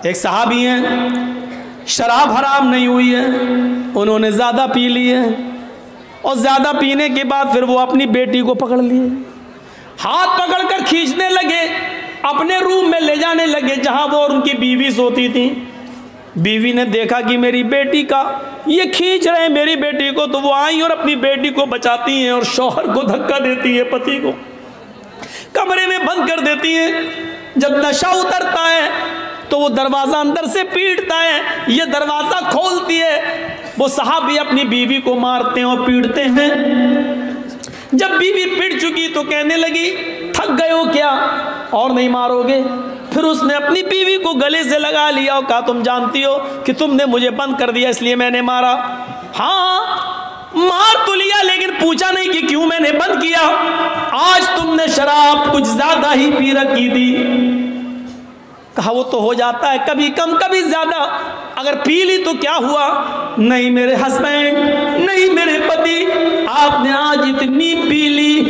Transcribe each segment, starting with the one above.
एक सहाबी हैं, शराब हराम नहीं हुई है, उन्होंने ज़्यादा पी ली है और ज़्यादा पीने के बाद फिर वो अपनी बेटी को पकड़ लिए, हाथ पकड़कर खींचने लगे, अपने रूम में ले जाने लगे जहाँ वो और उनकी बीवी सोती थी। बीवी ने देखा कि मेरी बेटी का ये खींच रहे हैं मेरी बेटी को, तो वो आई और अपनी बेटी को बचाती हैं और शौहर को धक्का देती है, पति को कमरे में बंद कर देती है। जब नशा उतरता है तो वो दरवाज़ा अंदर से पीटता है, ये दरवाज़ा खोलती है, वो साहब भी अपनी बीवी को मारते हैं और पीटते हैं। जब बीवी पीट चुकी तो कहने लगी थक गए हो क्या और नहीं मारोगे? फिर उसने अपनी बीवी को गले से लगा लिया और कहा तुम जानती हो कि तुमने मुझे बंद कर दिया इसलिए मैंने मारा। हाँ मार तो लिया लेकिन पूछा नहीं कि क्यों मैंने बंद किया। आज तुमने शराब कुछ ज्यादा ही पी रखी थी। कहा वो तो हो जाता है कभी कम कभी ज्यादा, अगर पी ली तो क्या हुआ? नहीं मेरे हस्बैंड, नहीं मेरे पति, आपने आज इतनी पी ली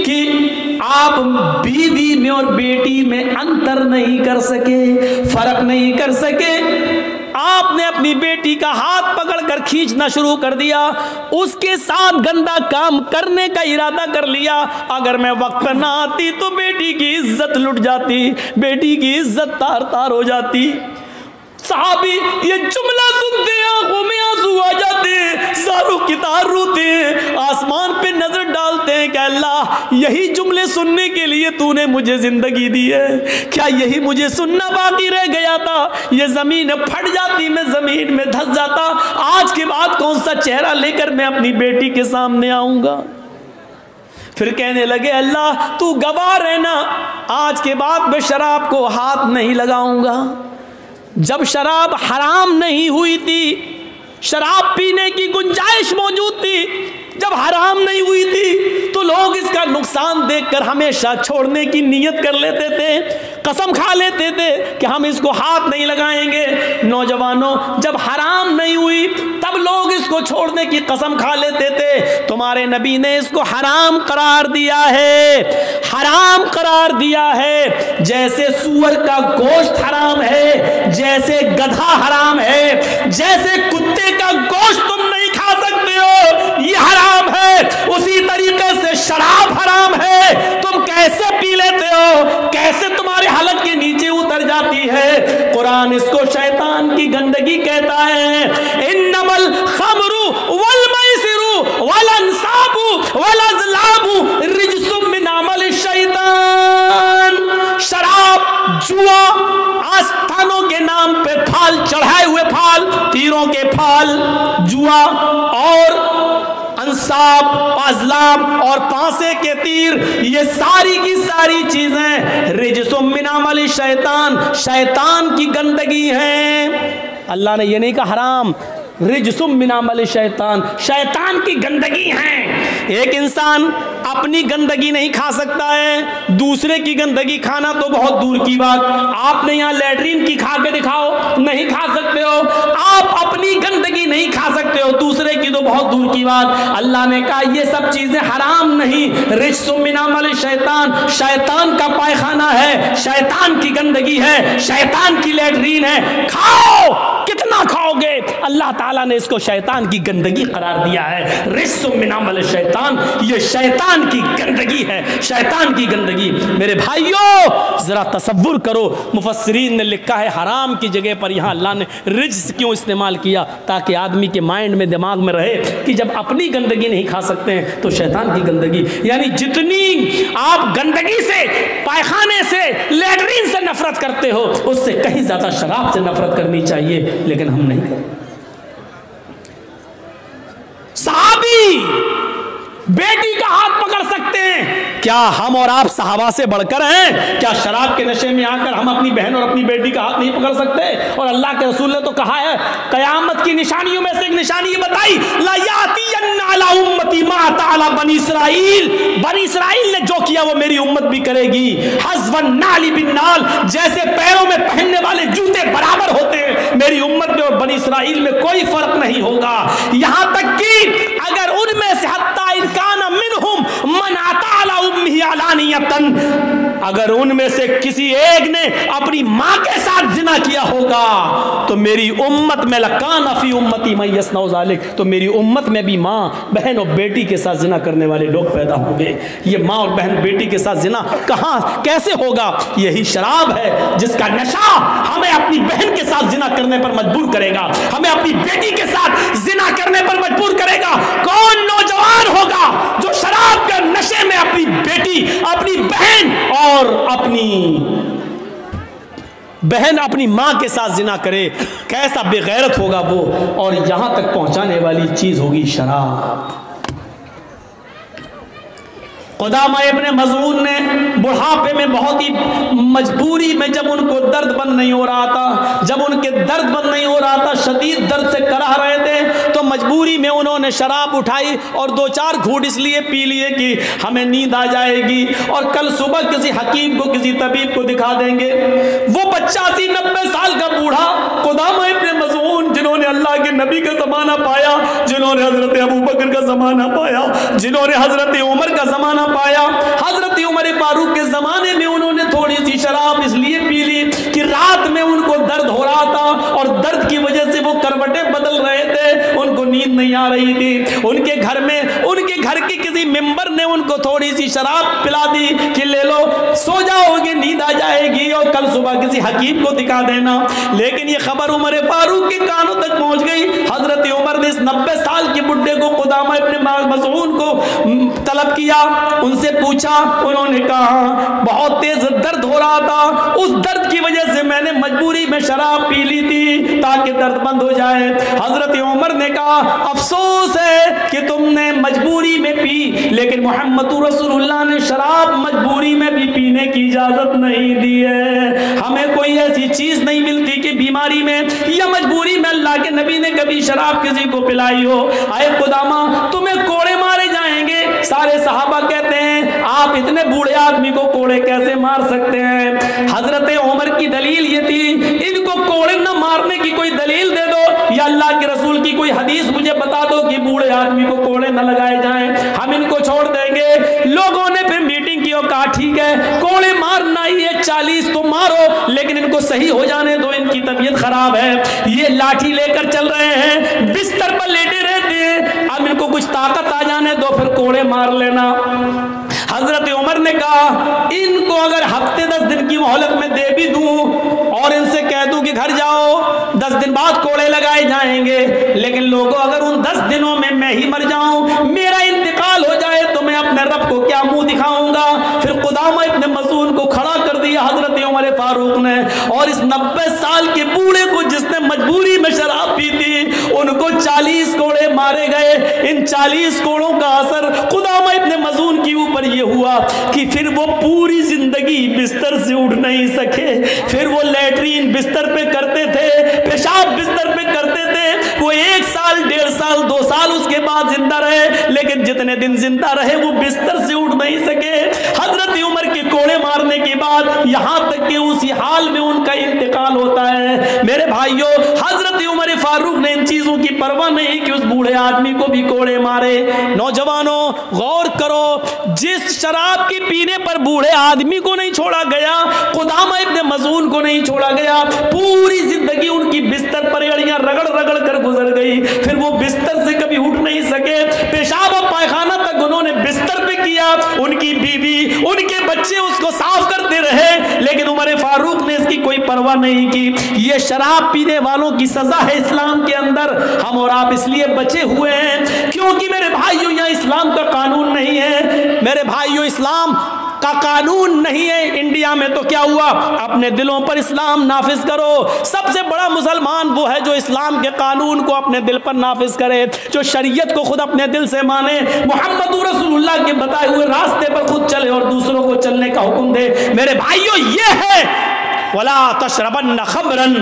कि आप बीवी में और बेटी में अंतर नहीं कर सके, फर्क नहीं कर सके। आपने अपनी बेटी का हाथ पकड़कर खींचना शुरू कर दिया, उसके साथ गंदा काम करने का इरादा कर लिया। अगर मैं वक्त पर ना आती तो बेटी की इज्जत लुट जाती, बेटी की इज्जत तार तार हो जाती। साहबी ये जुमला सुनते हैं आंखों में आंसू आ जाते हैं, सारों की तार रोते हैं, आसमान पे नजर डालते हैं कि अल्लाह यही जुमले सुनने के लिए तूने मुझे जिंदगी दी है, क्या यही मुझे सुनना बाकी रह गया था? ये जमीन फट जाती, मैं जमीन में धंस जाता, आज के बाद कौन सा चेहरा लेकर मैं अपनी बेटी के सामने आऊंगा? फिर कहने लगे अल्लाह तू गवाह रहना, आज के बाद मैं शराब को हाथ नहीं लगाऊंगा। जब शराब हराम नहीं हुई थी, शराब पीने की गुंजाइश मौजूद थी, जब हराम नहीं हुई थी तो लोग इसका नुकसान देखकर हमेशा छोड़ने की नीयत कर लेते थे, कसम खा लेते थे कि हम इसको हाथ नहीं लगाएंगे। नौजवानों जब हराम नहीं हुई तब लोग इसको छोड़ने की कसम खा लेते थे। तुम्हारे नबी ने इसको हराम करार दिया है, हराम करार दिया है। जैसे सूअर का गोश्त हराम है, जैसे गधा हराम है, जैसे कुत्ते का गोश्त तुम नहीं खा सकते हो, ये हराम है, उसी तरीके से शराब हराम है। तुम कैसे पी लेते हो, कैसे तुम्हारे हलक के नीचे उतर जाती है? कुरान इसको शैतान की गंदगी कहता है। इन्नमल खमरु वल मैसिरु वल अंसाबु वल अज़लामु रिज्सुम मिन अमल शैतान। शराब, जुआ, आस्थानों के नाम पे फाल चढ़ाए हुए फाल, तीरों के फाल, जुआ और अंसाब, अज़लाम और पांसे के तीर, ये सारी की सारी चीजें रिज्सुम मिन अमल शैतान, शैतान की गंदगी है। अल्लाह ने ये नहीं कहा हराम, रिज्सुम मिन अमल शैतान, शैतान की गंदगी है। एक इंसान अपनी गंदगी नहीं खा सकता है, दूसरे की गंदगी खाना तो बहुत दूर की बात। आपने यहाँ लैट्रीन की खा के दिखाओ, नहीं खा सकते हो। आप अपनी गंदगी नहीं खा सकते हो, दूसरे की तो बहुत दूर की बात। अल्लाह ने कहा ये सब चीजें हराम नहीं, रिज्सुम मिन अमल शैतान, शैतान का पायखाना है, शैतान की गंदगी है, शैतान की लैट्रीन है। खाओ, कितना खाओगे? अल्लाह ताला ने इसको शैतान की गंदगी करार दिया है। रिज्सुम मिन अमल शैतान, ये शैतान की गंदगी है, शैतान की गंदगी। मेरे भाइयों जरा तसव्वुर करो, मुफस्सिरीन ने लिखा है हराम की जगह पर यहाँ अल्लाह ने रिज्स क्यों इस्तेमाल किया? ताकि आदमी के माइंड में, दिमाग में रहे कि जब अपनी गंदगी नहीं खा सकते हैं तो शैतान की गंदगी। यानी जितनी आप गंदगी से, पायखाने से, लैट्रीन से नफरत करते हो, उससे कहीं ज्यादा शराब से नफरत करनी चाहिए, लेकिन हम नहीं करते। सहाबी बेटी का हाथ पकड़ सकते हैं, क्या हम और आप सहाबा से बढ़कर हैं? क्या शराब के नशे में आकर हम अपनी बहन और अपनी बेटी का हाथ नहीं पकड़ सकते? और अल्लाह के रसूल ने तो कहा है, कयामत की निशानियों में से एक निशानी ये बताई, ला यातियन्ना अला उम्मती मा अता अला बनी इसराइल, बनी इसराइल ने जो किया वो मेरी उम्मत भी करेगी। हज़वन नाली बिन नाल, जैसे पैरों में पहनने वाले जूते बराबर होते हैं, मेरी उम्मत में और बनी इसराइल में कोई फर्क नहीं होगा। यहां तक कि अगर उनमें से हत्ता इनकान मिनहुम मन अता अला उम्मिही अलानियतन, अगर उनमें से किसी एक ने अपनी मां के साथ जिना किया होगा तो मेरी उम्मत में लकान फी उम्मती मैं यसनौ ज़ालिक, तो मेरी उम्मत में भी मां बहन और बेटी के साथ जिना करने वाले लोग पैदा होंगे। ये मां और बहन बेटी के साथ जिना कहां कैसे होगा? यही शराब है जिसका नशा हमें अपनी बहन के साथ जिना करने पर मजबूर करेगा, हमें अपनी बेटी के साथ जिना करने पर मजबूर करेगा। कौन नौजवान होगा जो शराब के नशे में अपनी बेटी, अपनी बहन और अपनी मां के साथ जिना करे? कैसा बेगैरत होगा वो। और यहां तक पहुंचाने वाली चीज होगी शराब। क़ुदामा इब्न मज़ऊन ने बुढ़ापे में बहुत ही मजबूरी में, जब उनको दर्द बंद नहीं हो रहा था, जब उनके दर्द बंद नहीं हो रहा था, शदीद दर्द से कराह रहे थे, तो मजबूरी में उन्होंने शराब उठाई और 2-4 घूंट इसलिए पी लिए कि हमें नींद आ जाएगी और कल सुबह किसी हकीम को, किसी तबीब को दिखा देंगे। वो 85-90 साल का बूढ़ा क़ुदामा इब्न मज़ऊन, जिन्होंने अल्लाह के नबी का ज़माना पाया, जिन्होंने हज़रत अबू बकर का ज़माना पाया, जिन्होंने हज़रत उमर का ज़माना पाया, हजरत उमर फारूक के जमाने में उन्होंने थोड़ी सी शराब इसलिए पी ली कि रात में उनको दर्द हो रहा था और दर्द की वजह से वो करवटें बदल रहे थे, उनको नींद नहीं आ रही थी। उनके घर में, उनके घर के किसी मेंबर ने उनको थोड़ी सी शराब पिला दी कि ले लो, सो जाओगे, नींद आ जाएगी और कल सुबह किसी हकीम को दिखा देना। लेकिन ये खबर उमर फारूक के कानों तक पहुंच गई। हजरत उमर ने इस 90 साल के बुढ़े को, क़ुदामा इब्न मज़ऊन को तलब किया, उनसे पूछा। उन्होंने कहा बहुत तेज दर्द हो रहा था, उस दर्द की वजह से मैंने मजबूरी में शराब पी ली थी ताकि दर्द बंद हो जाए। हजरत उमर ने कहा अफसोस है कि तुमने मजबूरी में पी, लेकिन मोहम्मद रसूलुल्लाह ने शराब मजबूरी में भी पीने की इजाजत नहीं दी है। हमें कोई ऐसी चीज नहीं मिलती कि बीमारी में या मजबूरी में अल्लाह के नबी ने कभी शराब किसी को पिलाई हो। आए क़ुदामा, तुम्हें कोड़े मारे जाएंगे। सारे सहाबा कहते हैं आप इतने बूढ़े आदमी को कोड़े कैसे मार सकते हैं? हजरत उमर की दलील ये थी, इनको कोड़े न मारने की कोई दलील दे दो या अल्लाह के रसूल की कोई हदीस मुझे बता दो कि बूढ़े आदमी को कोड़े न लगाए जाएं, हम इनको छोड़ देंगे। लोगों ने फिर मीटिंग की और कहा ठीक है, कोड़े मारना ही है, 40 तो मारो, लेकिन इनको सही हो जाने दो, इनकी तबीयत खराब है। ये लाठी लेकर चल रहे हैं, बिस्तर पर लेटे रहते हैं, अब इनको कुछ ताकत आ जाने दो, फिर कोड़े मार लेना। हजरत उमर ने कहा इनको अगर हफ्ते 10 दिन की मोहलत में दे भी दूं और इनसे कह दूं कि घर जाओ, 10 दिन बाद कोड़े लगाए जाएंगे, लेकिन लोगों अगर उन 10 दिनों में मैं ही मर जाऊं, मेरा इंतकाल हो जाए, तो मैं अपने रब को क्या मुंह दिखाऊंगा? फिर क़ुदामा इब्न मज़ऊन को खड़ा कर दिया हजरत उमर फारूक ने, और इस 90 साल के बूढ़े को जिसने मजबूरी में शराब पी थी, उनको 40 कोड़े मारे गए। इन 40 कोड़ों का असर क़ुदामा इब्न मज़ऊन के ऊपर ये हुआ कि फिर वो पूरी जिंदगी बिस्तर से उठ नहीं सके। फिर वो लैट्रीन बिस्तर पे करते थे, पेशाब बिस्तर पे करते थे। वो 1 साल, 1.5 साल, 2 साल उसके बाद जिंदा रहे, लेकिन जितने दिन जिंदा रहे वो बिस्तर से उठ नहीं सके। हजरत उमर के कोड़े मारने के बाद यहां तक कि उसी हाल में उनका इंतकाल होता है। मेरे भाइयों, हजरत उमर फारूक ने इन चीजों की परवाह नहीं कि उस बूढ़े आदमी को भी कोड़े मारे। नौजवानों गौर करो, जिस शराब की पीने पर बूढ़े आदमी को नहीं छोड़ा गया, क़ुदामा इब्न मज़ऊन को नहीं छोड़ा गया, पूरी जिंदगी उनकी बिस्तर पर एड़ियां रगड़ रगड़ कर गुजर गई। फिर वो बिस्तर से कभी उठ नहीं सके, पेशाब और पायखाना तक उन्होंने बिस्तर पे किया, उनकी बीवी, उनके बच्चे उसको साफ करते रहे, लेकिन उमर फारूक ने इसकी कोई परवाह नहीं की। ये शराब पीने वालों की सजा है इस्लाम के अंदर। हम और आप इसलिए बचे हुए हैं क्योंकि मेरे भाइयों यहाँ इस्लाम का कानून नहीं है। मेरे भाइयों, इस्लाम का कानून नहीं है। इंडिया में तो क्या हुआ, अपने दिलों पर इस्लाम नाफिज करो। सबसे बड़ा मुसलमान वो है जो इस्लाम के कानून को अपने दिल पर नाफिज करे, जो शरीयत को खुद अपने दिल से माने, मोहम्मद रसूलुल्लाह के बताए हुए रास्ते पर खुद चले और दूसरों को चलने का हुक्म दे। मेरे भाइयों, ये है वला तशरबन्न खमरन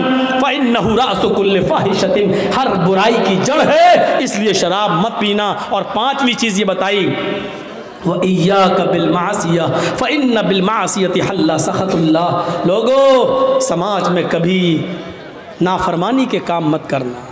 फइन्नहु रासु कुल्लि फाहिशतिन, हर बुराई की जड़ है, इसलिए शराब मत पीना। और 5वीं चीज ये बताई, व इय्याका बिल मासिया फइन्न बिल मासियति हल्ला सखतुल्लाह। लोगों, समाज में कभी नाफरमानी के काम मत करना।